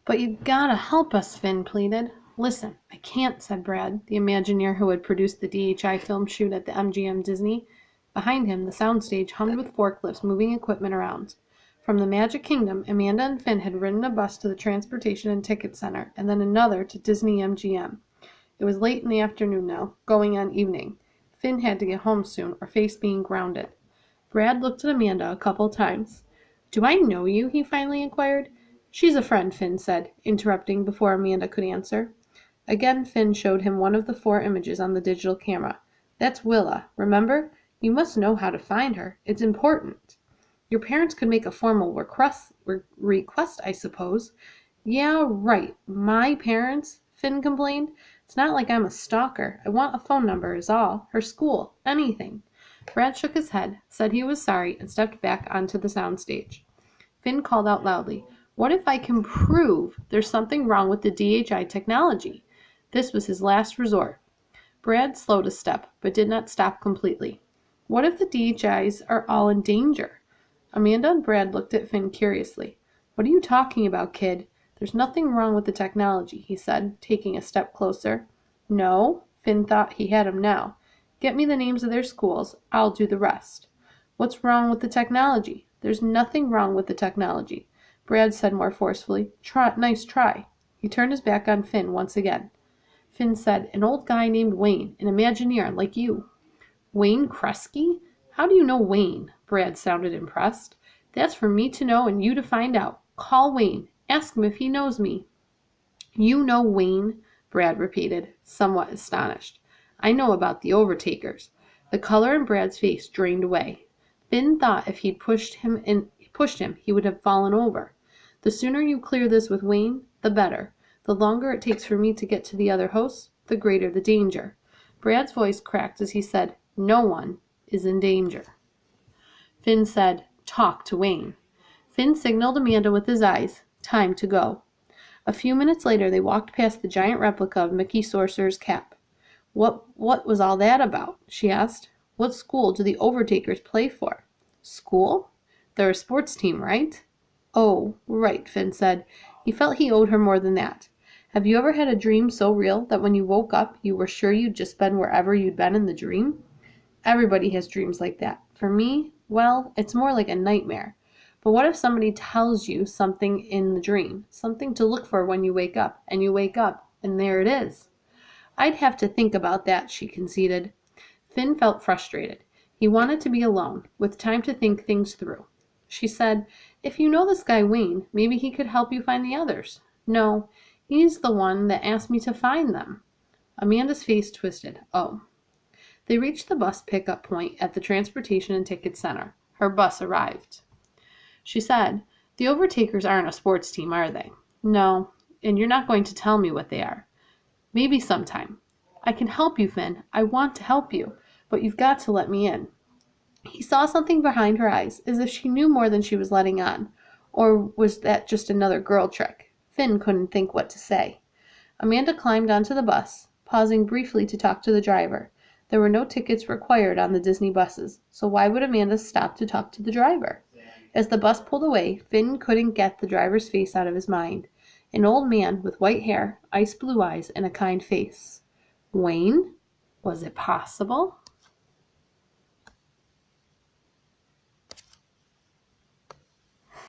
But you gotta help us, Finn pleaded. Listen, I can't, said Brad, the Imagineer who had produced the DHI film shoot at the MGM Disney. Behind him, the soundstage hummed with forklifts moving equipment around. From the Magic Kingdom, Amanda and Finn had ridden a bus to the Transportation and Ticket Center, and then another to Disney MGM. It was late in the afternoon now, going on evening. Finn had to get home soon, or face being grounded. Brad looked at Amanda a couple times. Do I know you? He finally inquired. She's a friend, Finn said, interrupting before Amanda could answer. Again Finn showed him one of the 4 images on the digital camera. That's Willa, remember? You must know how to find her. It's important. Your parents could make a formal request, I suppose. Yeah, right. My parents, Finn complained. It's not like I'm a stalker. I want a phone number is all. Her school. Anything. Brad shook his head, said he was sorry, and stepped back onto the soundstage. Finn called out loudly, What if I can prove there's something wrong with the DHI technology? This was his last resort. Brad slowed a step, but did not stop completely. What if the DHIs are all in danger? Amanda and Brad looked at Finn curiously. What are you talking about, kid? There's nothing wrong with the technology, he said, taking a step closer. No? Finn thought he had him now. Get me the names of their schools. I'll do the rest. What's wrong with the technology? There's nothing wrong with the technology. Brad said more forcefully. Nice try. He turned his back on Finn once again. Finn said, An old guy named Wayne, an Imagineer like you. Wayne Kresge? How do you know Wayne? Brad sounded impressed. That's for me to know and you to find out. Call Wayne. Ask him if he knows me. You know Wayne? Brad repeated, somewhat astonished. I know about the Overtakers. The color in Brad's face drained away. Finn thought if he'd pushed him, he would have fallen over. The sooner you clear this with Wayne, the better. The longer it takes for me to get to the other hosts, the greater the danger. Brad's voice cracked as he said, No one is in danger. Finn said, Talk to Wayne. Finn signaled Amanda with his eyes. Time to go. A few minutes later, they walked past the giant replica of Mickey Sorcerer's cap. What was all that about? She asked. What school do the Overtakers play for? School? They're a sports team, right? Oh, right, Finn said. He felt he owed her more than that. Have you ever had a dream so real that when you woke up, you were sure you'd just been wherever you'd been in the dream? Everybody has dreams like that. For me, well, it's more like a nightmare. But what if somebody tells you something in the dream, something to look for when you wake up, and you wake up, and there it is? I'd have to think about that, she conceded. Finn felt frustrated. He wanted to be alone, with time to think things through. She said, If you know this guy Wayne, maybe he could help you find the others. No, he's the one that asked me to find them. Amanda's face twisted. Oh. They reached the bus pickup point at the Transportation and Ticket Center. Her bus arrived. She said, The Overtakers aren't a sports team, are they? No, and you're not going to tell me what they are. Maybe sometime. I can help you, Finn. I want to help you, but you've got to let me in. He saw something behind her eyes, as if she knew more than she was letting on. Or was that just another girl trick? Finn couldn't think what to say. Amanda climbed onto the bus, pausing briefly to talk to the driver. There were no tickets required on the Disney buses, so why would Amanda stop to talk to the driver? As the bus pulled away, Finn couldn't get the driver's face out of his mind. An old man with white hair, ice blue eyes, and a kind face. Wayne? Was it possible?